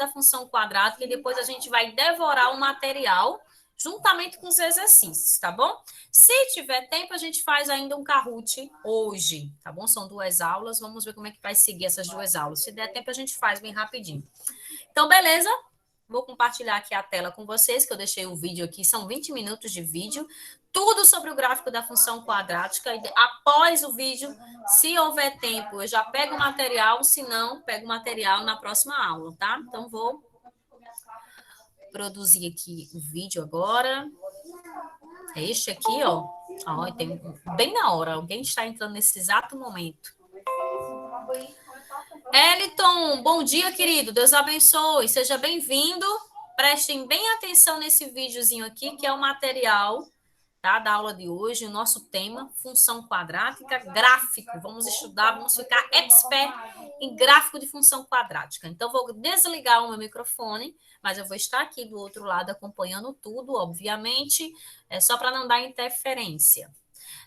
da função quadrática e depois a gente vai devorar o material juntamente com os exercícios, tá bom? Se tiver tempo, a gente faz ainda um Kahoot hoje, tá bom? São 2 aulas, vamos ver como é que vai seguir essas 2 aulas. Se der tempo, a gente faz bem rapidinho. Então, beleza? Vou compartilhar aqui a tela com vocês, que eu deixei o vídeo aqui, são 20 minutos de vídeo, tudo sobre o gráfico da função quadrática. E após o vídeo, se houver tempo, eu já pego o material, se não, pego o material na próxima aula, tá? Então, vou produzir aqui o vídeo agora. É este aqui, ó. Ó, tem bem na hora, alguém está entrando nesse exato momento. Eliton, bom dia, querido. Deus abençoe. Seja bem-vindo. Prestem bem atenção nesse videozinho aqui, que é o material, tá, da aula de hoje. O nosso tema, função quadrática, gráfico. Vamos estudar, vamos ficar expert em gráfico de função quadrática. Então, vou desligar o meu microfone, mas eu vou estar aqui do outro lado acompanhando tudo, obviamente, só para não dar interferência.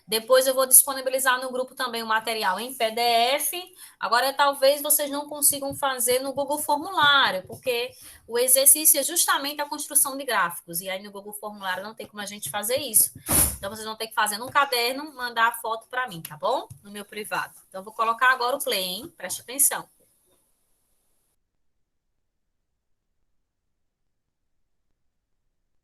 Depois eu vou disponibilizar no grupo também o material em PDF. Agora, talvez vocês não consigam fazer no Google Formulário, porque o exercício é justamente a construção de gráficos. E aí no Google Formulário não tem como a gente fazer isso. Então, vocês vão ter que fazer num caderno, mandar a foto para mim, tá bom? No meu privado. Então, eu vou colocar agora o play, hein? Preste atenção.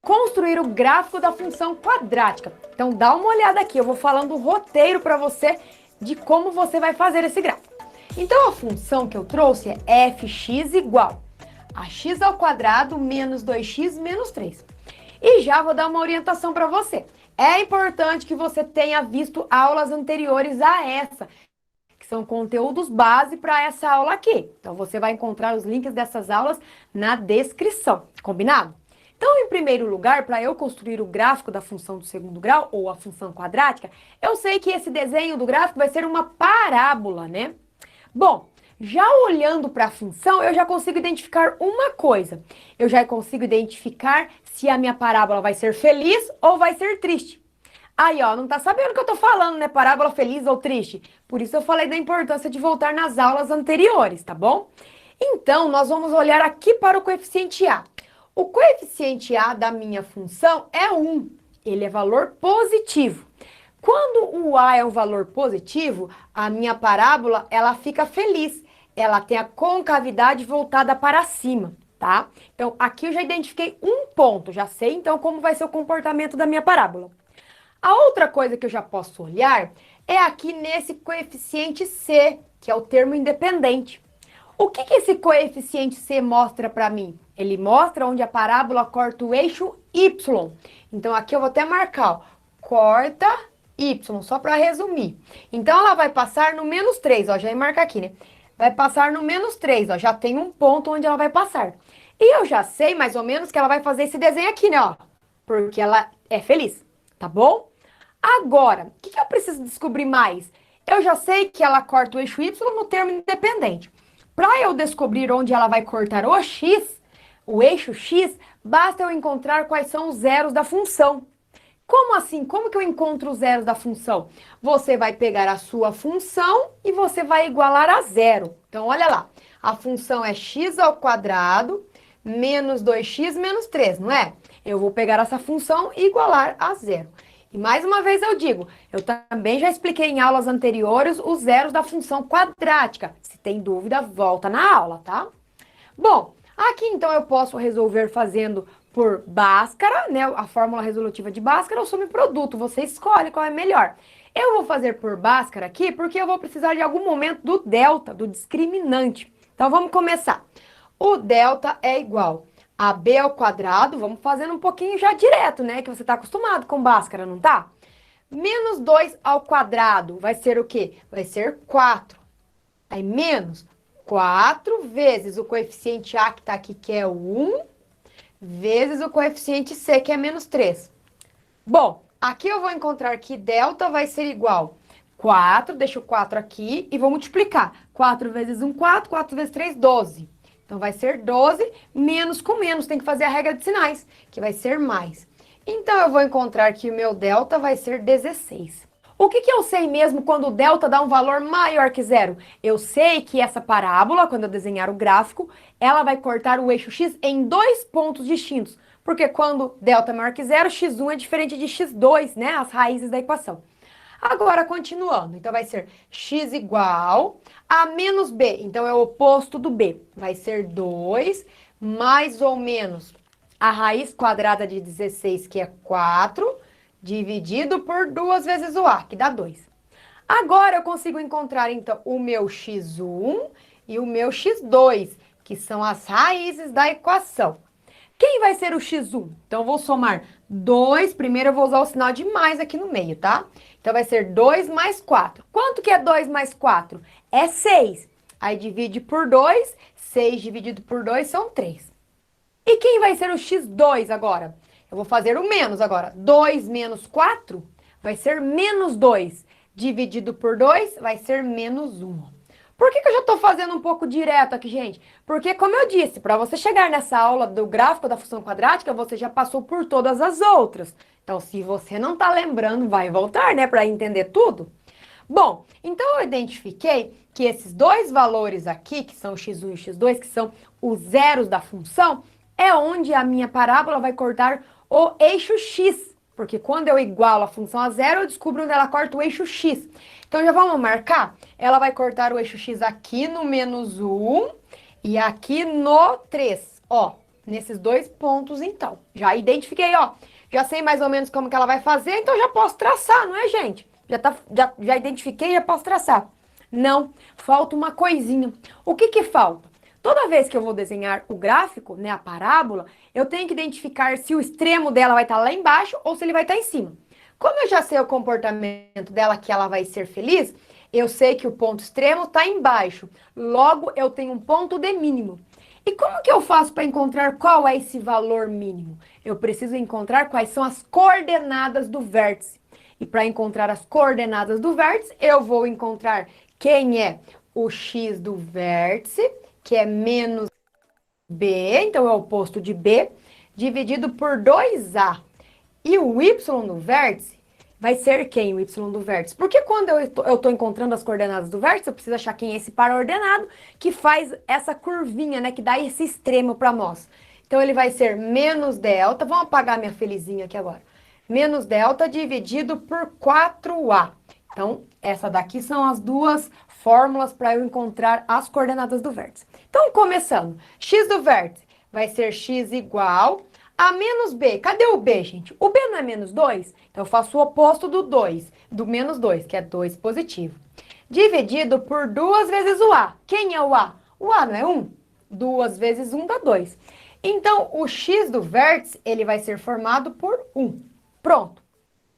Construir o gráfico da função quadrática. Então dá uma olhada aqui, eu vou falando o roteiro para você de como você vai fazer esse gráfico. Então a função que eu trouxe é fx igual a x ao quadrado menos 2x menos 3. E já vou dar uma orientação para você. É importante que você tenha visto aulas anteriores a essa, que são conteúdos base para essa aula aqui. Então você vai encontrar os links dessas aulas na descrição, combinado? Então, em primeiro lugar, para eu construir o gráfico da função do segundo grau, ou a função quadrática, eu sei que esse desenho do gráfico vai ser uma parábola, né? Bom, já olhando para a função, eu já consigo identificar uma coisa. Eu já consigo identificar se a minha parábola vai ser feliz ou vai ser triste. Aí, ó, não tá sabendo o que eu tô falando, né? Parábola feliz ou triste. Por isso eu falei da importância de voltar nas aulas anteriores, tá bom? Então, nós vamos olhar aqui para o coeficiente A. O coeficiente A da minha função é 1. Ele é valor positivo. Quando o A é um valor positivo, a minha parábola, ela fica feliz. Ela tem a concavidade voltada para cima, tá? Então, aqui eu já identifiquei um ponto. Já sei, então, como vai ser o comportamento da minha parábola. A outra coisa que eu já posso olhar é aqui nesse coeficiente C, que é o termo independente. O que esse coeficiente C mostra para mim? Ele mostra onde a parábola corta o eixo Y. Então, aqui eu vou até marcar, ó, corta Y, só para resumir. Então, ela vai passar no menos 3, ó, já ia marcar aqui, né? Vai passar no menos 3, ó, já tem um ponto onde ela vai passar. E eu já sei, mais ou menos, que ela vai fazer esse desenho aqui, né, ó, porque ela é feliz, tá bom? Agora, o que eu preciso descobrir mais? Eu já sei que ela corta o eixo Y no termo independente. Para eu descobrir onde ela vai cortar o X, o eixo X, basta eu encontrar quais são os zeros da função. Como assim? Como que eu encontro os zeros da função? Você vai pegar a sua função e você vai igualar a zero. Então, olha lá. A função é x ao quadrado menos 2x menos 3, não é? Eu vou pegar essa função e igualar a zero. E mais uma vez eu digo, eu também já expliquei em aulas anteriores os zeros da função quadrática. Se tem dúvida, volta na aula, tá? Bom, aqui então eu posso resolver fazendo por Bhaskara, né? A fórmula resolutiva de Bhaskara ou subproduto, você escolhe qual é melhor. Eu vou fazer por Bhaskara aqui porque eu vou precisar de algum momento do delta, do discriminante. Então vamos começar. O delta é igual a b ao quadrado, vamos fazendo um pouquinho já direto, né? Que você está acostumado com Bhaskara, não tá? Menos 2 ao quadrado vai ser o quê? Vai ser 4. Aí menos 4 vezes o coeficiente A que está aqui, que é o 1, vezes o coeficiente C, que é menos 3. Bom, aqui eu vou encontrar que delta vai ser igual a 4, deixa o 4 aqui e vou multiplicar. 4 vezes 1, 4, 4 vezes 3, 12. Então, vai ser 12 menos com menos. Tem que fazer a regra de sinais, que vai ser mais. Então, eu vou encontrar que o meu delta vai ser 16. O que eu sei mesmo quando o delta dá um valor maior que zero? Eu sei que essa parábola, quando eu desenhar o gráfico, ela vai cortar o eixo x em dois pontos distintos. Porque quando delta é maior que zero, x1 é diferente de x2, né? As raízes da equação. Agora, continuando. Então, vai ser x igual a menos b. Então, é o oposto do b. Vai ser 2 mais ou menos a raiz quadrada de 16, que é 4, dividido por 2 vezes o a, que dá 2. Agora, eu consigo encontrar, então, o meu x1 e o meu x2, que são as raízes da equação. Quem vai ser o x1? Então, eu vou somar 2. Primeiro, eu vou usar o sinal de mais aqui no meio, tá? Então, vai ser 2 mais 4. Quanto que é 2 mais 4? É 6. Aí, divide por 2. 6 dividido por 2 são 3. E quem vai ser o x2 agora? Eu vou fazer o menos agora. 2 menos 4 vai ser menos 2. Dividido por 2 vai ser menos 1. Por que eu já estou fazendo um pouco direto aqui, gente? Porque, como eu disse, para você chegar nessa aula do gráfico da função quadrática, você já passou por todas as outras. Então, se você não está lembrando, vai voltar, né, para entender tudo. Bom, então eu identifiquei que esses dois valores aqui, que são x1 e x2, que são os zeros da função, é onde a minha parábola vai cortar o eixo x. Porque quando eu igualo a função a zero, eu descubro onde ela corta o eixo x. Então, já vamos marcar? Ela vai cortar o eixo x aqui no menos 1 e aqui no 3. Ó, nesses dois pontos, então. Já identifiquei, ó. Já sei mais ou menos como que ela vai fazer, então já posso traçar, não é, gente? Já identifiquei, já posso traçar. Não, falta uma coisinha. O que falta? Toda vez que eu vou desenhar o gráfico, né, a parábola, eu tenho que identificar se o extremo dela vai estar lá embaixo ou se ele vai estar em cima. Como eu já sei o comportamento dela, que ela vai ser feliz, eu sei que o ponto extremo está embaixo. Logo, eu tenho um ponto de mínimo. E como que eu faço para encontrar qual é esse valor mínimo? Eu preciso encontrar quais são as coordenadas do vértice. E para encontrar as coordenadas do vértice, eu vou encontrar quem é o x do vértice, que é menos b, então é o oposto de b, dividido por 2a. E o y do vértice vai ser quem, o y do vértice? Porque quando eu estou encontrando as coordenadas do vértice, eu preciso achar quem é esse par ordenado que faz essa curvinha, né, que dá esse extremo para nós. Então, ele vai ser menos delta, vamos apagar minha felizinha aqui agora, menos delta dividido por 4a. Então, essa daqui são as duas fórmulas para eu encontrar as coordenadas do vértice. Então, começando, x do vértice vai ser x igual a menos b. Cadê o b, gente? O b não é menos 2? Então, eu faço o oposto do 2, do menos 2, que é 2 positivo. Dividido por 2 vezes o a. Quem é o a? O a não é 1? 2 vezes 1 dá 2. Então, o x do vértice, ele vai ser formado por 1. Pronto.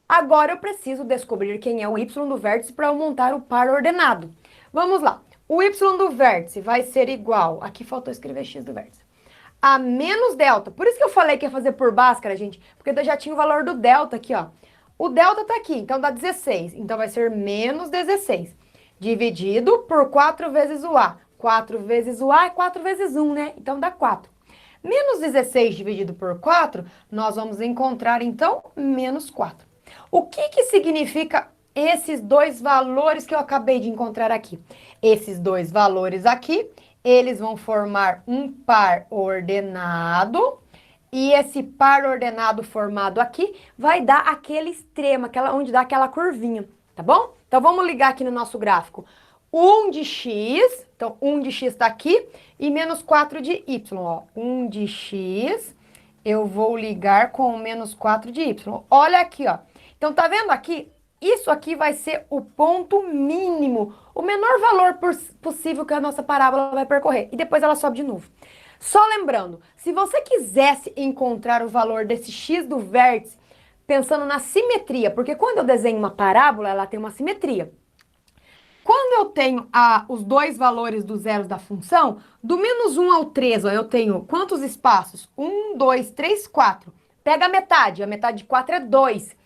Agora, eu preciso descobrir quem é o y do vértice para eu montar o par ordenado. Vamos lá. O y do vértice vai ser igual... Aqui faltou escrever x do vértice. A menos delta. Por isso que eu falei que ia fazer por Bhaskara, gente. Porque eu já tinha o valor do delta aqui, ó. O delta tá aqui, então dá 16. Então, vai ser menos 16. Dividido por 4 vezes o a. 4 vezes o a é 4 vezes 1, né? Então, dá 4. Menos 16 dividido por 4, nós vamos encontrar, então, menos 4. O que significa esses dois valores que eu acabei de encontrar aqui? Esses dois valores aqui, eles vão formar um par ordenado, e esse par ordenado formado aqui vai dar aquele extremo, onde dá aquela curvinha, tá bom? Então, vamos ligar aqui no nosso gráfico. 1 de x, então 1 de x está aqui, e menos 4 de y, ó. 1 de x, eu vou ligar com o menos 4 de y. Olha aqui, ó. Então, tá vendo aqui? Isso aqui vai ser o ponto mínimo, o menor valor possível que a nossa parábola vai percorrer. E depois ela sobe de novo. Só lembrando, se você quisesse encontrar o valor desse x do vértice, pensando na simetria, porque quando eu desenho uma parábola, ela tem uma simetria. Quando eu tenho os dois valores dos zeros da função, do menos 1 ao 3, ó, eu tenho quantos espaços? 1, 2, 3, 4. Pega a metade de 4 é 2.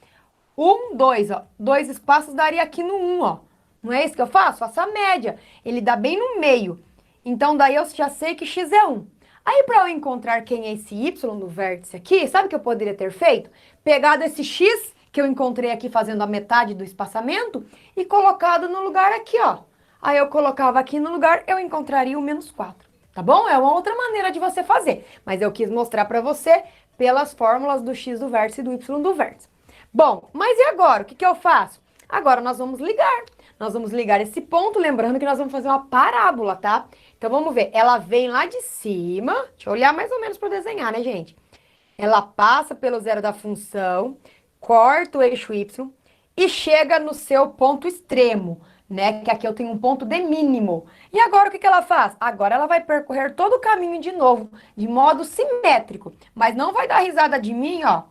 1, 2, ó. 2 espaços daria aqui no 1, ó. Não é isso que eu faço? Faço a média. Ele dá bem no meio. Então, daí eu já sei que x é 1. Aí, para eu encontrar quem é esse y do vértice aqui, sabe o que eu poderia ter feito? Pegado esse x, que eu encontrei aqui fazendo a metade do espaçamento e colocado no lugar aqui, ó. Aí eu colocava aqui no lugar, eu encontraria o menos 4, tá bom? É uma outra maneira de você fazer, mas eu quis mostrar para você pelas fórmulas do x do vértice e do y do vértice. Bom, mas e agora? O que eu faço? Agora nós vamos ligar. Nós vamos ligar esse ponto, lembrando que nós vamos fazer uma parábola, tá? Então vamos ver, ela vem lá de cima, deixa eu olhar mais ou menos para desenhar, né, gente? Ela passa pelo zero da função, corta o eixo y e chega no seu ponto extremo, né? Que aqui eu tenho um ponto de mínimo. E agora o que ela faz? Agora ela vai percorrer todo o caminho de novo, de modo simétrico. Mas não vai dar risada de mim, ó,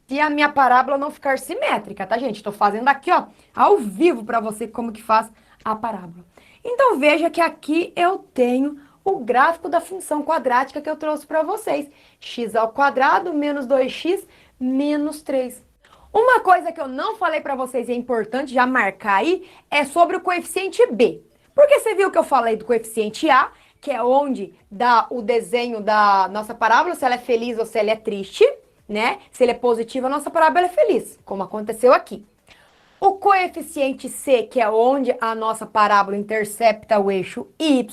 se a minha parábola não ficar simétrica, tá, gente? Estou fazendo aqui, ó, ao vivo para você como que faz a parábola. Então, veja que aqui eu tenho o gráfico da função quadrática que eu trouxe para vocês. X ao quadrado menos 2x menos 3. Uma coisa que eu não falei para vocês e é importante já marcar aí é sobre o coeficiente b. Porque você viu que eu falei do coeficiente a, que é onde dá o desenho da nossa parábola, se ela é feliz ou se ela é triste, né? Se ele é positivo, a nossa parábola é feliz, como aconteceu aqui. O coeficiente c, que é onde a nossa parábola intercepta o eixo y.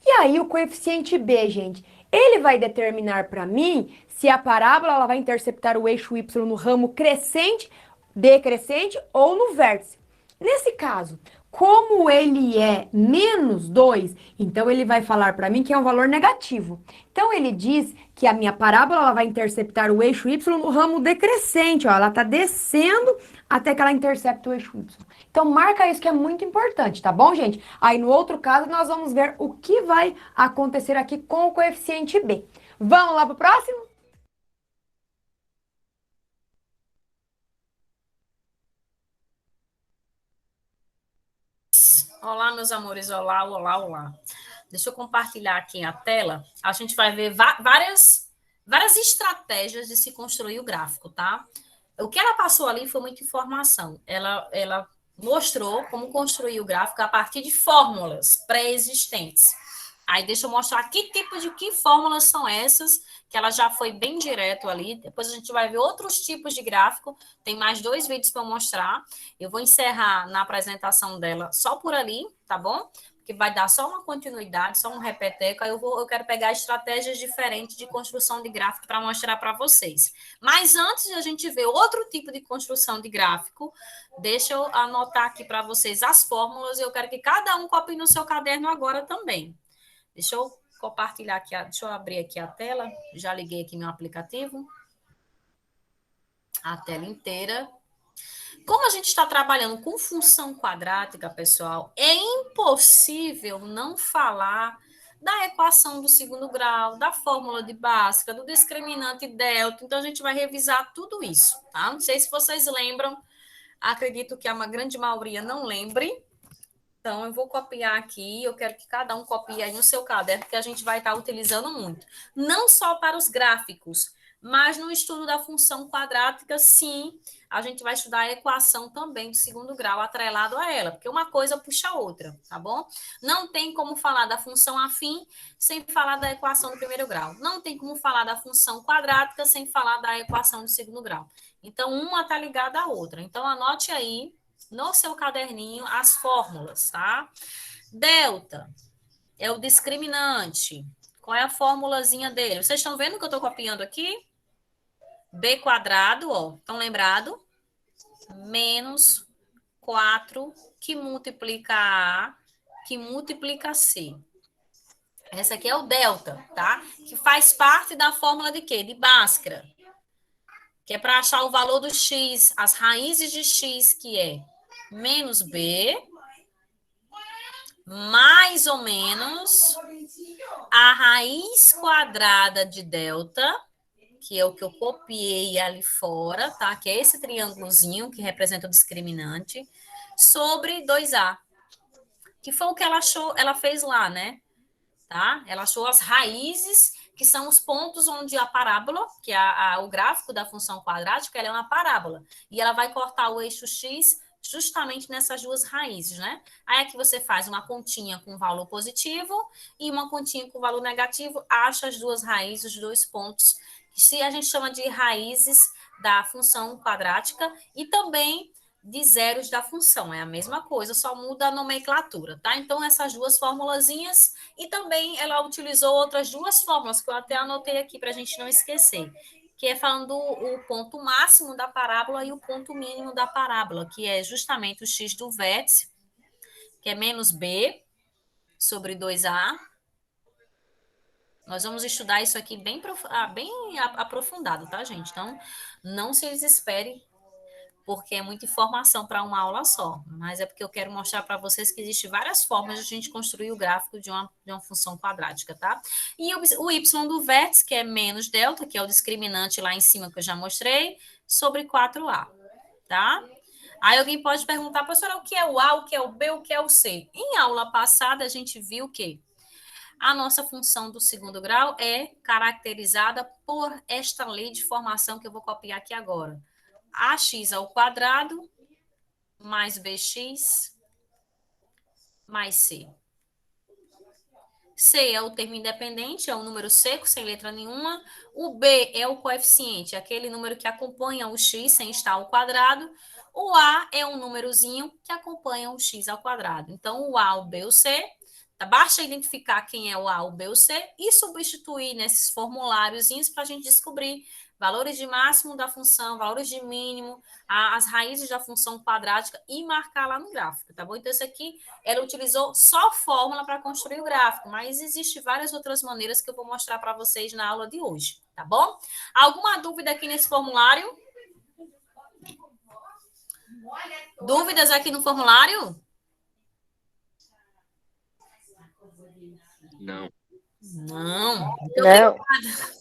E aí o coeficiente b, gente, ele vai determinar para mim se a parábola ela vai interceptar o eixo y no ramo crescente, decrescente ou no vértice. Nesse caso, como ele é menos 2, então ele vai falar para mim que é um valor negativo. Então ele diz que a minha parábola ela vai interceptar o eixo y no ramo decrescente, ó, ela está descendo até que ela intercepta o eixo y. Então marca isso que é muito importante, tá bom, gente? Aí no outro caso nós vamos ver o que vai acontecer aqui com o coeficiente b. Vamos lá para o próximo? Olá, meus amores, olá, olá, olá. Deixa eu compartilhar aqui a tela. A gente vai ver várias estratégias de se construir o gráfico, tá? O que ela passou ali foi muita informação. Ela mostrou como construir o gráfico a partir de fórmulas pré-existentes. Aí deixa eu mostrar que fórmulas são essas, que ela já foi bem direto ali. Depois a gente vai ver outros tipos de gráfico. Tem mais 2 vídeos para mostrar. Eu vou encerrar na apresentação dela só por ali, tá bom? Que vai dar só uma continuidade, só um repeteco. Aí eu quero pegar estratégias diferentes de construção de gráfico para mostrar para vocês. Mas antes de a gente ver outro tipo de construção de gráfico, deixa eu anotar aqui para vocês as fórmulas. Eu quero que cada um copie no seu caderno agora também. Deixa eu compartilhar aqui, deixa eu abrir aqui a tela. Já liguei aqui meu aplicativo. A tela inteira. Como a gente está trabalhando com função quadrática, pessoal, é impossível não falar da equação do segundo grau, da fórmula de Bhaskara, do discriminante delta. Então, a gente vai revisar tudo isso, tá? Não sei se vocês lembram, acredito que a grande maioria não lembre. Então, eu vou copiar aqui, eu quero que cada um copie aí no seu caderno, porque a gente vai estar utilizando muito. Não só para os gráficos, mas no estudo da função quadrática, sim, a gente vai estudar a equação também do segundo grau atrelado a ela, porque uma coisa puxa a outra, tá bom? Não tem como falar da função afim sem falar da equação do primeiro grau. Não tem como falar da função quadrática sem falar da equação do segundo grau. Então, uma está ligada à outra. Então, anote aí no seu caderninho as fórmulas, tá? Delta é o discriminante. Qual é a formulazinha dele? Vocês estão vendo que eu estou copiando aqui? B quadrado, ó, estão lembrado? Menos 4 que multiplica A, que multiplica C. Essa aqui é o delta, tá? Que faz parte da fórmula de quê? De Bhaskara. Que é para achar o valor do x, as raízes de x, que é menos b, mais ou menos a raiz quadrada de delta, que é o que eu copiei ali fora, tá? Que é esse triângulozinho que representa o discriminante, sobre 2a, que foi o que ela achou, ela fez lá, né? Tá? Ela achou as raízes, que são os pontos onde a parábola, que é o gráfico da função quadrática, ela é uma parábola, e ela vai cortar o eixo x justamente nessas duas raízes, né? Aí aqui você faz uma continha com valor positivo e uma continha com valor negativo, acha as duas raízes, os dois pontos, que se a gente chama de raízes da função quadrática e também de zeros da função. É a mesma coisa, só muda a nomenclatura, tá? Então, essas duas formulazinhas e também ela utilizou outras duas fórmulas que eu até anotei aqui para a gente não esquecer, que é falando o ponto máximo da parábola e o ponto mínimo da parábola, que é justamente o x do vértice, que é menos b sobre 2a. Nós vamos estudar isso aqui bem aprofundado, tá, gente? Então, não se desespere, porque é muita informação para uma aula só. Mas é porque eu quero mostrar para vocês que existem várias formas de a gente construir o gráfico de uma função quadrática, tá? E o y do vértice, que é menos delta, que é o discriminante lá em cima que eu já mostrei, sobre 4a, tá? Aí alguém pode perguntar, professora, o que é o A, o que é o B, o que é o C? Em aula passada, a gente viu que a nossa função do segundo grau é caracterizada por esta lei de formação que eu vou copiar aqui agora. Ax ao quadrado mais bx mais c. C é o termo independente, é um número seco, sem letra nenhuma. O B é o coeficiente, aquele número que acompanha o x sem estar ao quadrado. O A é um númerozinho que acompanha o x ao quadrado. Então, o A, o B, o C. Basta identificar quem é o A, o B, o C e substituir nesses formuláriozinhos para a gente descobrir valores de máximo da função, valores de mínimo, as raízes da função quadrática e marcar lá no gráfico, tá bom? Então, esse aqui, ela utilizou só fórmula para construir o gráfico, mas existem várias outras maneiras que eu vou mostrar para vocês na aula de hoje, tá bom? Alguma dúvida aqui nesse formulário? Dúvidas aqui no formulário? Não. Não. Não.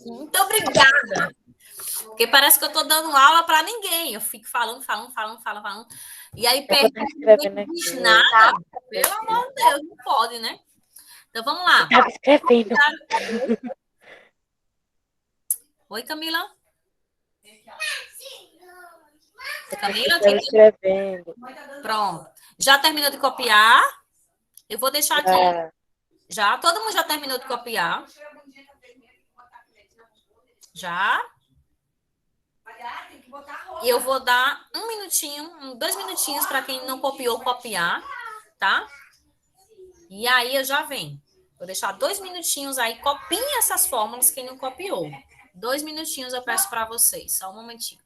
Muito obrigada. Porque parece que eu estou dando aula para ninguém. Eu fico falando. E aí pergunto, ninguém diz nada. Pelo amor de Deus, não pode, né? Então vamos lá. Estava escrevendo. Oi, Camila. Camila, estava escrevendo. Pronto. Já terminou de copiar? Eu vou deixar aqui. Já? Todo mundo já terminou de copiar? Já? E eu vou dar 2 minutinhos para quem não copiou copiar, tá? E aí eu já venho. Vou deixar 2 minutinhos aí, copiem essas fórmulas quem não copiou. 2 minutinhos eu peço para vocês, só um momentinho.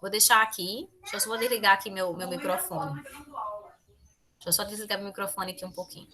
Vou deixar aqui, eu só vou desligar aqui meu microfone. Deixa eu só desligar meu microfone aqui um pouquinho.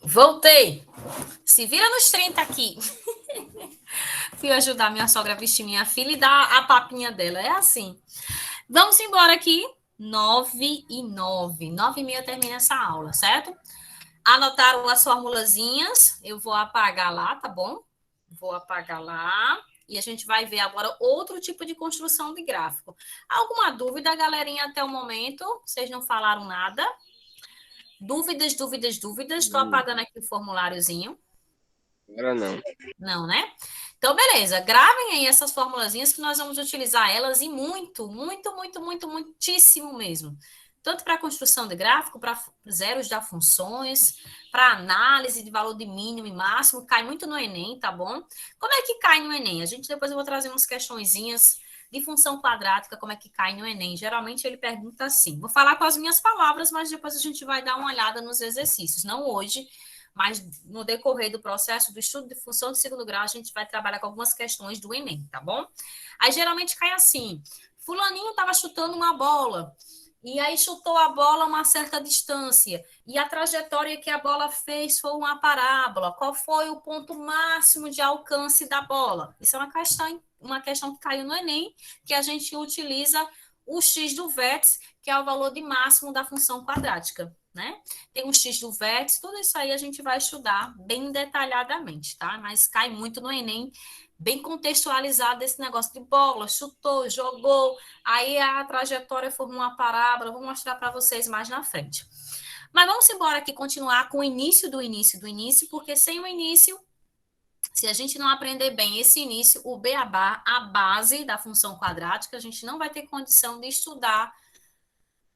Voltei. Se vira nos 30 aqui. Fui ajudar minha sogra a vestir minha filha e dar a papinha dela. É assim. Vamos embora aqui. 9h09. 9h30 termina essa aula, certo? Anotaram as formulazinhas. Eu vou apagar lá, tá bom? Vou apagar lá. E a gente vai ver agora outro tipo de construção de gráfico. Alguma dúvida, galerinha, até o momento? Vocês não falaram nada? Dúvidas, dúvidas, dúvidas. Estou apagando aqui o formuláriozinho. Agora não. Não, né? Então, beleza. Gravem aí essas formulazinhas que nós vamos utilizar elas e muito, muito, muito, muito, muitíssimo mesmo. Tanto para construção de gráfico, para zeros de funções, para análise de valor de mínimo e máximo, cai muito no Enem, tá bom? Como é que cai no Enem? A gente depois eu vou trazer umas questõezinhas de função quadrática, como é que cai no Enem. Geralmente ele pergunta assim. Vou falar com as minhas palavras, mas depois a gente vai dar uma olhada nos exercícios. Não hoje, mas no decorrer do processo do estudo de função de segundo grau, a gente vai trabalhar com algumas questões do Enem, tá bom? Aí geralmente cai assim: fulaninho estava chutando uma bola, e aí chutou a bola a uma certa distância, e a trajetória que a bola fez foi uma parábola. Qual foi o ponto máximo de alcance da bola? Isso é uma questão que caiu no Enem, que a gente utiliza o x do vértice, que é o valor de máximo da função quadrática, né? Tem um x do vértice, tudo isso aí a gente vai estudar bem detalhadamente, tá? Mas cai muito no Enem, bem contextualizado esse negócio de bola, chutou, jogou, aí a trajetória formou uma parábola, vou mostrar para vocês mais na frente. Mas vamos embora aqui continuar com o início do início do início, porque sem o início, se a gente não aprender bem esse início, o beabá, a base da função quadrática, a gente não vai ter condição de estudar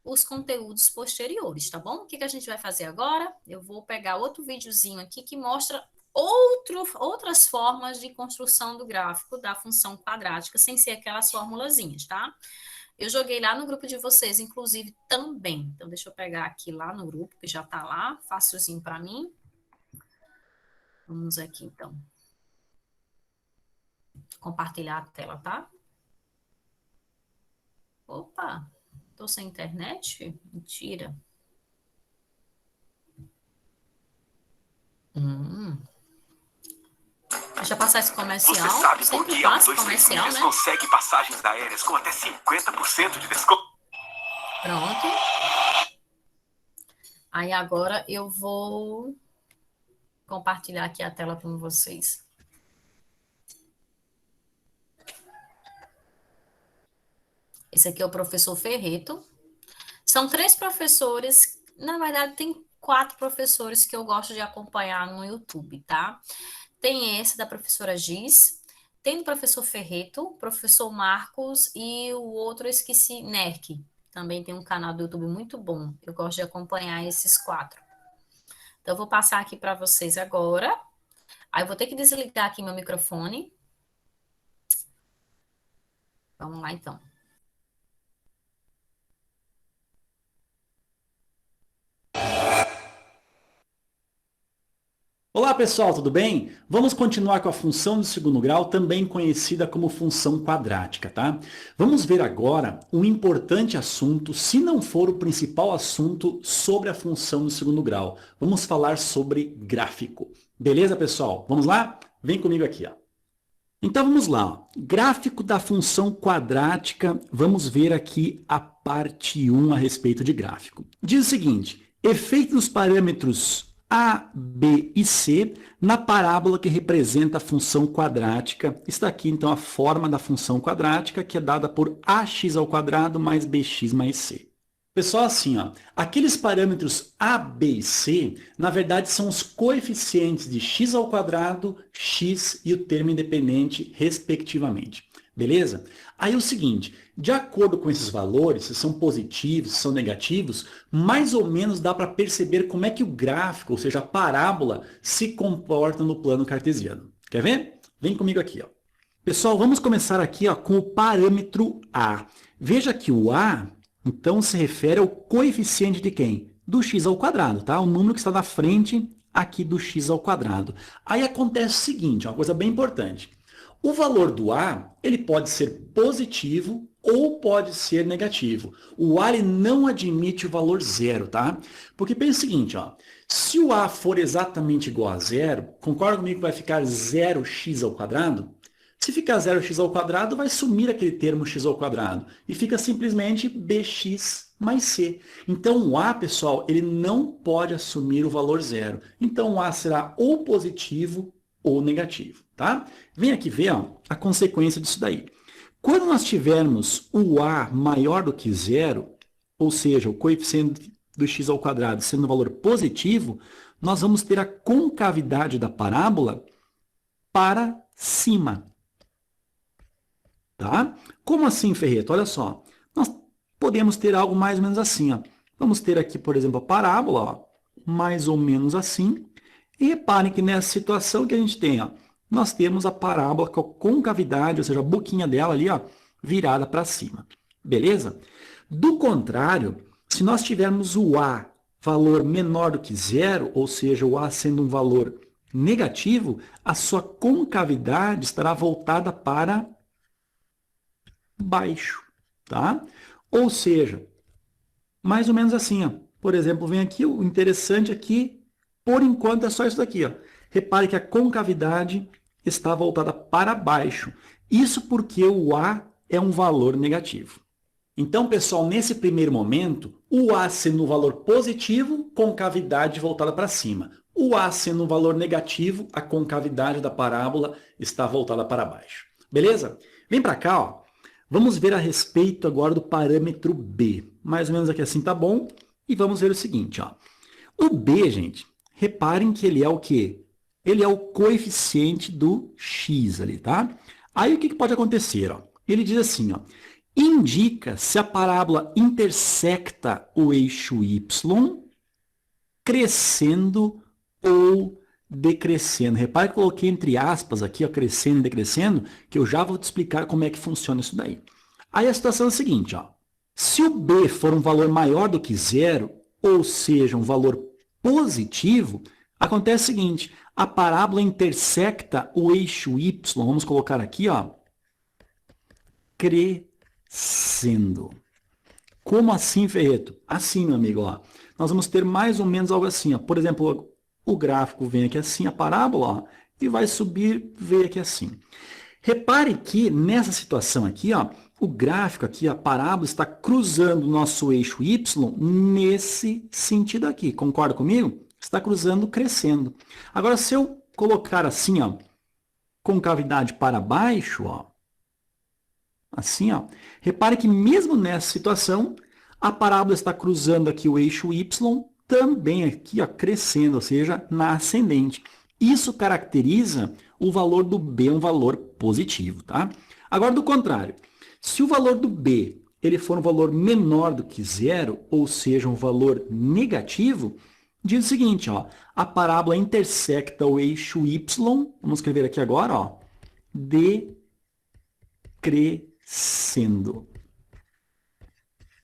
os conteúdos posteriores, tá bom? O que a gente vai fazer agora? Eu vou pegar outro videozinho aqui que mostra outras formas de construção do gráfico da função quadrática, sem ser aquelas formulazinhas, tá? Eu joguei lá no grupo de vocês, inclusive, também. Então, deixa eu pegar aqui lá no grupo, que já tá lá, facilzinho para mim. Vamos aqui, então. Compartilhar a tela, tá? Opa, tô sem internet? Mentira. Deixa eu passar esse comercial. Você sabe por Sempre que a passa 123 comercial, Milhas né? consegue passagens aéreas com até 50% de desconto? Pronto. Aí agora eu vou compartilhar aqui a tela com vocês. Esse aqui é o professor Ferreto. São 3 professores, na verdade tem 4 professores que eu gosto de acompanhar no YouTube, tá? Tem esse da professora Giz, tem do professor Ferreto, professor Marcos e o outro eu esqueci, Nerk. Também tem um canal do YouTube muito bom. Eu gosto de acompanhar esses 4. Então, eu vou passar aqui para vocês agora. Aí eu vou ter que desligar aqui meu microfone. Vamos lá, então. Olá pessoal, tudo bem? Vamos continuar com a função de segundo grau, também conhecida como função quadrática, tá? Vamos ver agora um importante assunto, se não for o principal assunto sobre a função de segundo grau. Vamos falar sobre gráfico. Beleza, pessoal? Vamos lá? Vem comigo aqui, ó. Então vamos lá, ó. Gráfico da função quadrática, vamos ver aqui a parte 1 a respeito de gráfico. Diz o seguinte: efeito dos parâmetros A, B e C na parábola que representa a função quadrática. Está aqui então a forma da função quadrática, que é dada por ax ao quadrado mais bx mais c. Pessoal, assim, ó, aqueles parâmetros A, B e C, na verdade, são os coeficientes de x ao quadrado, x e o termo independente, respectivamente. Beleza? Aí é o seguinte, de acordo com esses valores, se são positivos, se são negativos, mais ou menos dá para perceber como é que o gráfico, ou seja, a parábola, se comporta no plano cartesiano. Quer ver? Vem comigo aqui, ó. Pessoal, vamos começar aqui, ó, com o parâmetro A. Veja que o A, então, se refere ao coeficiente de quem? Do x ao quadrado, tá? O número que está na frente aqui do x ao quadrado. Aí acontece o seguinte, uma coisa bem importante. O valor do A, ele pode ser positivo ou pode ser negativo. O A ele não admite o valor zero, tá? Porque pensa o seguinte, ó, se o A for exatamente igual a zero, concorda comigo que vai ficar 0x ao quadrado? Se ficar 0x ao quadrado, vai sumir aquele termo x ao quadrado e fica simplesmente bx mais c. Então, o A, pessoal, ele não pode assumir o valor zero. Então, o A será ou positivo ou negativo, tá? Vem aqui ver ó, a consequência disso daí. Quando nós tivermos o A maior do que zero, ou seja, o coeficiente do x ao quadrado sendo um valor positivo, nós vamos ter a concavidade da parábola para cima. Tá? Como assim, Ferreto? Olha só, nós podemos ter algo mais ou menos assim. Ó. Vamos ter aqui, por exemplo, a parábola, ó, mais ou menos assim. E reparem que nessa situação que a gente tem, ó, nós temos a parábola com a concavidade, ou seja, a boquinha dela ali, ó, virada para cima. Beleza? Do contrário, se nós tivermos o A valor menor do que zero, ou seja, o A sendo um valor negativo, a sua concavidade estará voltada para baixo, tá? Ou seja, mais ou menos assim, ó. Por exemplo, vem aqui, o interessante aqui, por enquanto é só isso daqui, ó. Repare que a concavidade está voltada para baixo. Isso porque o A é um valor negativo. Então, pessoal, nesse primeiro momento, o A sendo um valor positivo, concavidade voltada para cima. O A sendo um valor negativo, a concavidade da parábola está voltada para baixo. Beleza? Vem para cá, ó. Vamos ver a respeito agora do parâmetro B. Mais ou menos aqui assim tá bom. E vamos ver o seguinte, ó. O B, gente, reparem que ele é o quê? Ele é o coeficiente do x ali, tá? Aí o que pode acontecer, ó? Ele diz assim, ó. Indica se a parábola intersecta o eixo y crescendo ou decrescendo. Repare que eu coloquei entre aspas aqui, ó, crescendo e decrescendo, que eu já vou te explicar como é que funciona isso daí. Aí a situação é a seguinte, ó. Se o B for um valor maior do que zero, ou seja, um valor positivo, acontece o seguinte, a parábola intersecta o eixo y, vamos colocar aqui, ó, crescendo. Como assim, Ferreto? Assim, meu amigo, ó. Nós vamos ter mais ou menos algo assim, ó. Por exemplo, o gráfico vem aqui assim, a parábola, ó, e vai subir, vem aqui assim. Repare que nessa situação aqui, ó, o gráfico aqui, a parábola está cruzando o nosso eixo y nesse sentido aqui. Concorda comigo? Está cruzando, crescendo. Agora, se eu colocar assim, ó, concavidade para baixo, ó, assim, ó, repare que mesmo nessa situação, a parábola está cruzando aqui o eixo y, também aqui, ó, crescendo, ou seja, na ascendente. Isso caracteriza o valor do B, um valor positivo, tá? Agora, do contrário, se o valor do B ele for um valor menor do que zero, ou seja, um valor negativo, diz o seguinte, ó, a parábola intersecta o eixo y, vamos escrever aqui agora, ó, decrescendo.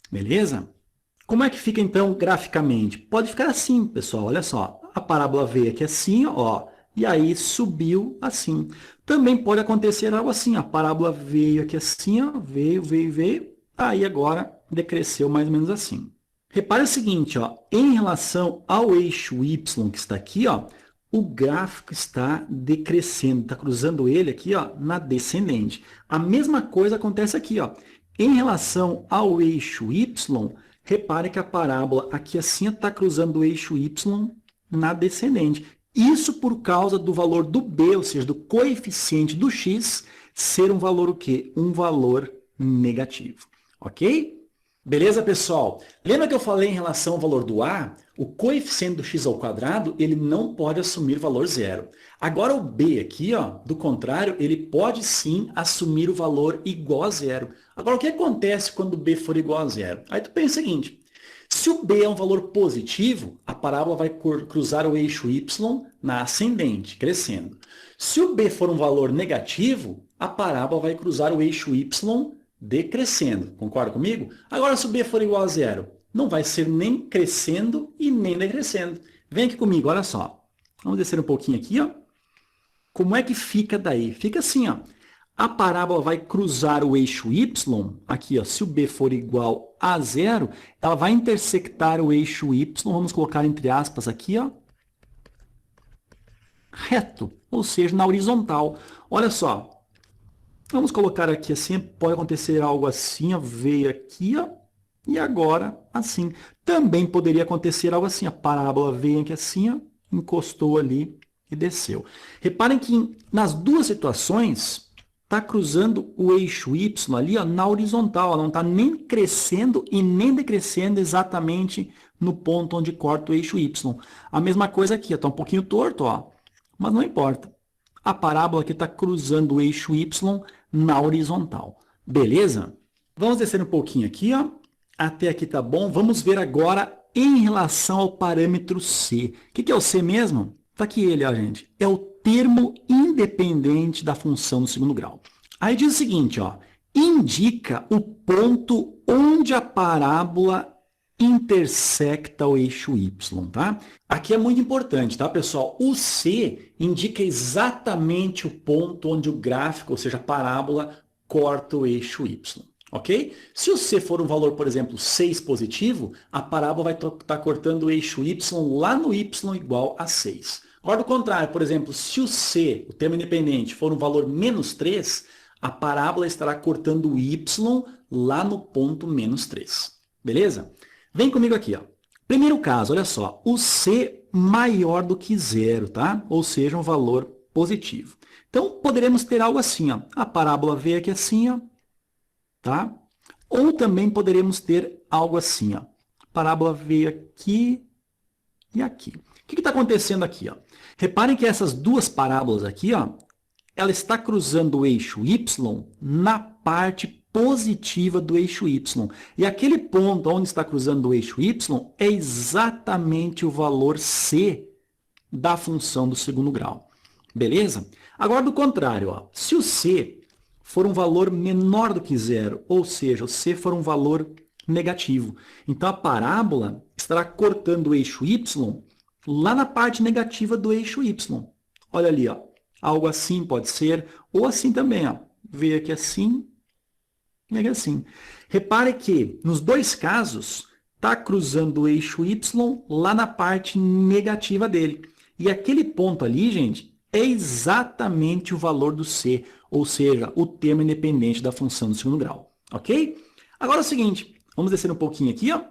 Beleza? Como é que fica, então, graficamente? Pode ficar assim, pessoal, olha só. A parábola veio aqui assim, ó, e aí subiu assim. Também pode acontecer algo assim, a parábola veio aqui assim, ó, veio, aí agora decresceu mais ou menos assim. Repare o seguinte, ó, em relação ao eixo y que está aqui, ó, o gráfico está decrescendo, está cruzando ele aqui, ó, na descendente. A mesma coisa acontece aqui, ó. Em relação ao eixo y, repare que a parábola aqui assim está cruzando o eixo y na descendente. Isso por causa do valor do B, ou seja, do coeficiente do x, ser um valor o quê? Um valor negativo. Ok? Beleza, pessoal? Lembra que eu falei em relação ao valor do A? O coeficiente do x ao quadrado, ele não pode assumir valor zero. Agora o B aqui, ó, do contrário, ele pode sim assumir o valor igual a zero. Agora, o que acontece quando o B for igual a zero? Aí tu pensa o seguinte, se o B é um valor positivo, a parábola vai cruzar o eixo y na ascendente, crescendo. Se o B for um valor negativo, a parábola vai cruzar o eixo y decrescendo. Concorda comigo? Agora, se o B for igual a zero, não vai ser nem crescendo e nem decrescendo. Vem aqui comigo, olha só. Vamos descer um pouquinho aqui, ó. Como é que fica daí? Fica assim, ó. A parábola vai cruzar o eixo y, aqui, ó, se o b for igual a zero, ela vai intersectar o eixo y, vamos colocar entre aspas aqui, ó, reto, ou seja, na horizontal. Olha só, vamos colocar aqui assim, pode acontecer algo assim, ó, veio aqui, ó, e agora assim. Também poderia acontecer algo assim, a parábola veio aqui assim, ó, encostou ali e desceu. Reparem que nas duas situações está cruzando o eixo y ali, ó, na horizontal, ó, não está nem crescendo e nem decrescendo exatamente no ponto onde corta o eixo y. A mesma coisa aqui, está um pouquinho torto, ó, mas não importa. A parábola aqui está cruzando o eixo y na horizontal. Beleza? Vamos descer um pouquinho aqui, ó. Até aqui tá bom. Vamos ver agora em relação ao parâmetro c. O que é o c mesmo? Tá aqui ele, ó, gente. É o termo independente da função do segundo grau. Aí diz o seguinte, ó. Indica o ponto onde a parábola intersecta o eixo y, tá? Aqui é muito importante, tá, pessoal? O C indica exatamente o ponto onde o gráfico, ou seja, a parábola, corta o eixo y, ok? Se o C for um valor, por exemplo, 6 positivo, a parábola vai estar cortando o eixo y lá no y igual a 6. Agora, do contrário, por exemplo, se o C, o termo independente, for um valor menos 3, a parábola estará cortando o y lá no ponto menos 3. Beleza? Vem comigo aqui, ó. Primeiro caso, olha só, o C maior do que zero, tá? Ou seja, um valor positivo. Então, poderemos ter algo assim, ó. A parábola veio aqui assim, ó, tá? Ou também poderemos ter algo assim, ó. A parábola veio aqui e aqui. O que está acontecendo aqui, ó? Reparem que essas duas parábolas aqui, ó, ela está cruzando o eixo y na parte positiva do eixo y. E aquele ponto onde está cruzando o eixo y é exatamente o valor c da função do segundo grau. Beleza? Agora, do contrário, ó, se o c for um valor menor do que zero, ou seja, o c for um valor negativo, então a parábola estará cortando o eixo y lá na parte negativa do eixo y. Olha ali, ó. Algo assim pode ser, ou assim também, ó. Veio aqui assim e aqui assim. Repare que, nos dois casos, está cruzando o eixo y lá na parte negativa dele. E aquele ponto ali, gente, é exatamente o valor do c, ou seja, o termo independente da função do segundo grau. Ok? Agora é o seguinte, vamos descer um pouquinho aqui, ó.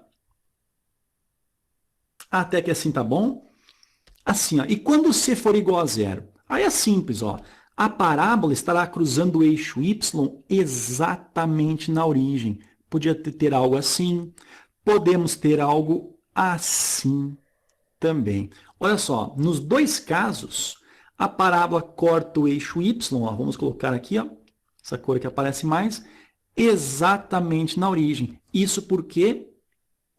Até que assim tá bom. Assim, ó. E quando c for igual a zero? Aí é simples, ó. A parábola estará cruzando o eixo y exatamente na origem. Podia ter algo assim, podemos ter algo assim também. Olha só, nos dois casos, a parábola corta o eixo y, ó, vamos colocar aqui, ó, essa cor que aparece mais, exatamente na origem. Isso porque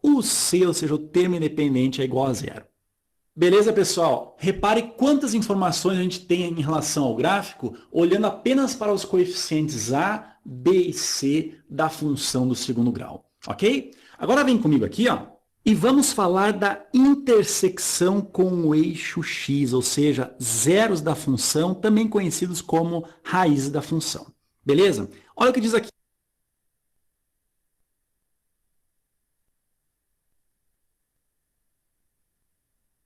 o c, ou seja, o termo independente, é igual a zero. Beleza, pessoal? Repare quantas informações a gente tem em relação ao gráfico, olhando apenas para os coeficientes a, b e c da função do segundo grau, ok? Agora vem comigo aqui, ó, e vamos falar da intersecção com o eixo x, ou seja, zeros da função, também conhecidos como raízes da função. Beleza? Olha o que diz aqui.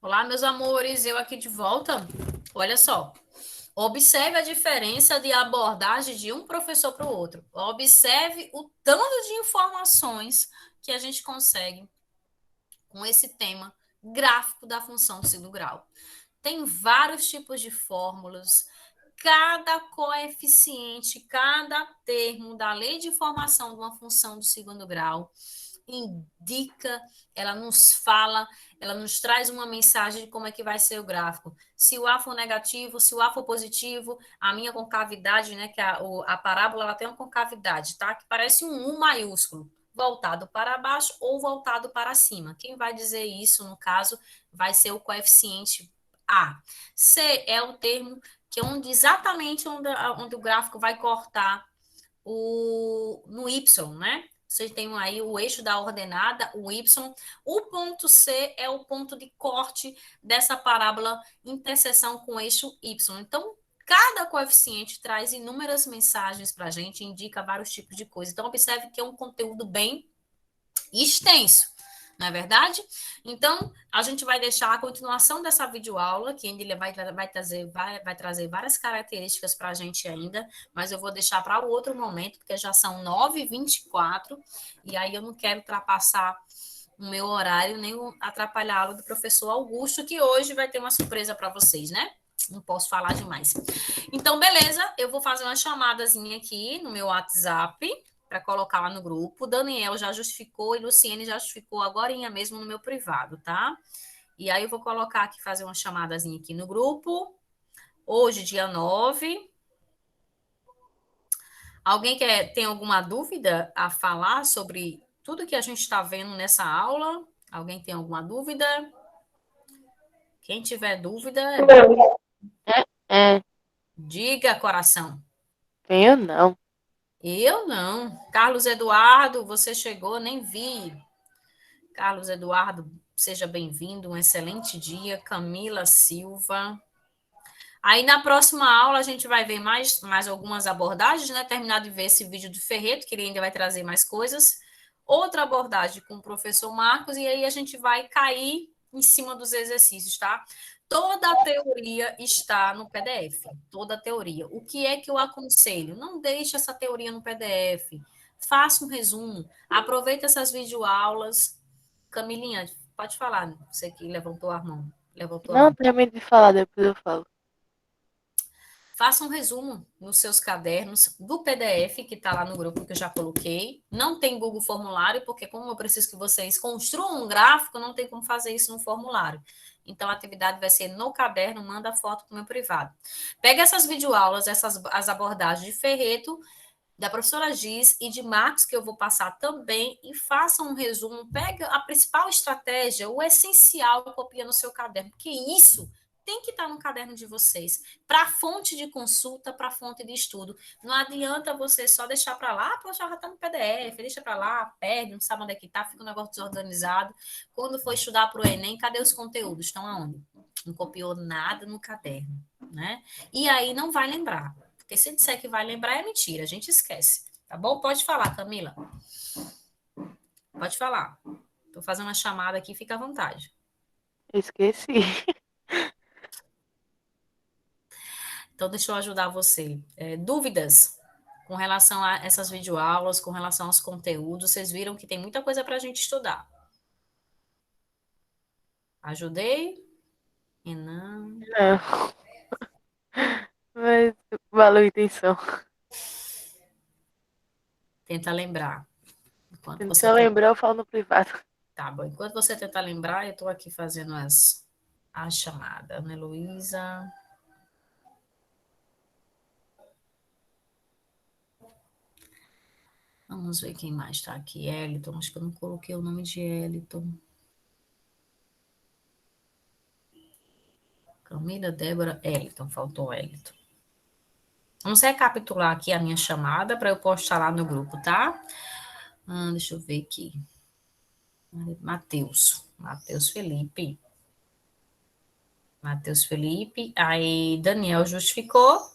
Olá, meus amores, eu aqui de volta. Olha só, observe a diferença de abordagem de um professor para o outro. Observe o tanto de informações que a gente consegue com esse tema gráfico da função do segundo grau. Tem vários tipos de fórmulas, cada coeficiente, cada termo da lei de formação de uma função do segundo grau indica, ela nos fala, ela nos traz uma mensagem de como é que vai ser o gráfico. Se o A for negativo, se o A for positivo, a minha concavidade, né, que a parábola ela tem uma concavidade, tá? Que parece um U maiúsculo, voltado para baixo ou voltado para cima. Quem vai dizer isso, no caso, vai ser o coeficiente A. C é o termo que é exatamente onde o gráfico vai cortar no Y, né? Você tem aí o eixo da ordenada, o Y. O ponto C é o ponto de corte dessa parábola interseção com o eixo Y. Então, Cada coeficiente traz inúmeras mensagens para a gente, indica vários tipos de coisa. Então, observe que é um conteúdo bem extenso, não é verdade? Então, a gente vai deixar a continuação dessa videoaula, que ainda ele vai trazer várias características para a gente ainda, mas eu vou deixar para o outro momento, porque já são 9h24, e aí eu não quero ultrapassar o meu horário, nem atrapalhar a aula do professor Augusto, que hoje vai ter uma surpresa para vocês, né? Não posso falar demais. Então, beleza, eu vou fazer uma chamadazinha aqui no meu WhatsApp, para colocar lá no grupo. O Daniel já justificou e Luciene já justificou agorinha mesmo no meu privado, tá? E aí eu vou colocar aqui, fazer uma chamadazinha aqui no grupo. Hoje, dia 9. Alguém tem alguma dúvida a falar sobre tudo que a gente está vendo nessa aula? Alguém tem alguma dúvida? Quem tiver dúvida, É, diga, coração. tenho não. Eu não. Carlos Eduardo, você chegou, nem vi. Carlos Eduardo, seja bem-vindo, um excelente dia. Camila Silva. Aí na próxima aula a gente vai ver mais algumas abordagens, né? Terminar de ver esse vídeo do Ferreto, que ele ainda vai trazer mais coisas. Outra abordagem com o professor Marcos, e aí a gente vai cair em cima dos exercícios, tá? Toda a teoria está no PDF, toda a teoria. O que é que eu aconselho? Não deixe essa teoria no PDF. Faça um resumo. Aproveita essas videoaulas. Camilinha, pode falar, você que levantou a mão. Não tenho medo de falar, depois eu falo. Faça um resumo nos seus cadernos do PDF que está lá no grupo que eu já coloquei. Não tem Google Formulário, porque como eu preciso que vocês construam um gráfico, não tem como fazer isso no formulário. Então, a atividade vai ser no caderno, manda a foto para o meu privado. Pega essas videoaulas, as abordagens de Ferreto, da professora Giz e de Marcos, que eu vou passar também, e faça um resumo. Pega a principal estratégia, o essencial, copia no seu caderno, porque isso tem que estar no caderno de vocês, para fonte de consulta, para fonte de estudo. Não adianta você só deixar para lá, poxa, já está no PDF, deixa para lá, perde, não sabe onde é que está, fica um negócio desorganizado. Quando for estudar para o Enem, cadê os conteúdos? Estão aonde? Não copiou nada no caderno, né? E aí não vai lembrar. Porque se disser que vai lembrar, é mentira, a gente esquece. Tá bom? Pode falar, Camila. Pode falar. Estou fazendo uma chamada aqui, fica à vontade. Esqueci. Então, deixa eu ajudar você. Dúvidas com relação a essas videoaulas, com relação aos conteúdos? Vocês viram que tem muita coisa para a gente estudar. Ajudei? Renan. Não. Mas valeu a intenção. Tenta lembrar. Se eu lembrar, eu falo no privado. Tá bom. Enquanto você tenta lembrar, eu estou aqui fazendo a chamada. Ana Heloísa. Vamos ver quem mais está aqui. Eliton. Acho que eu não coloquei o nome de Eliton. Camila, Débora, Eliton. Faltou Eliton. Vamos recapitular aqui a minha chamada para eu postar lá no grupo, tá? Deixa eu ver aqui. Matheus Felipe. Aí, Daniel justificou.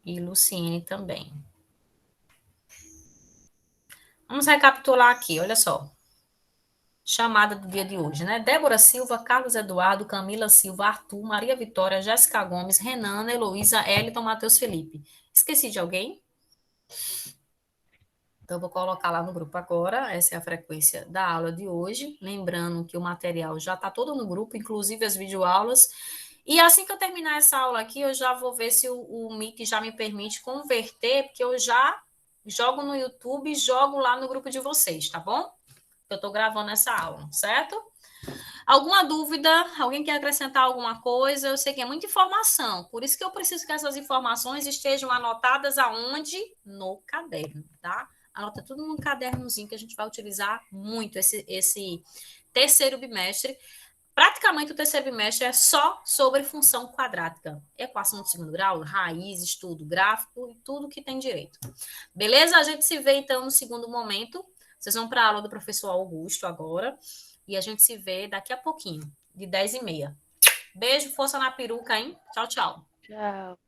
E Luciene também. Vamos recapitular aqui, olha só. Chamada do dia de hoje, né? Débora Silva, Carlos Eduardo, Camila Silva, Arthur, Maria Vitória, Jéssica Gomes, Renan, Heloísa, Eliton, Matheus Felipe. Esqueci de alguém? Então, eu vou colocar lá no grupo agora. Essa é a frequência da aula de hoje. Lembrando que o material já está todo no grupo, inclusive as videoaulas. E assim que eu terminar essa aula aqui, eu já vou ver se o Meet já me permite converter, porque eu já jogo no YouTube e jogo lá no grupo de vocês, tá bom? Eu estou gravando essa aula, certo? Alguma dúvida? Alguém quer acrescentar alguma coisa? Eu sei que é muita informação, por isso que eu preciso que essas informações estejam anotadas aonde? No caderno, tá? Anota tudo num cadernozinho que a gente vai utilizar muito esse terceiro bimestre. Praticamente o terceiro bimestre é só sobre função quadrática. Equação de segundo grau, raiz, estudo gráfico e tudo que tem direito. Beleza? A gente se vê então no segundo momento. Vocês vão para a aula do professor Augusto agora. E a gente se vê daqui a pouquinho, de 10h30. Beijo, força na peruca, hein? Tchau, tchau. Tchau.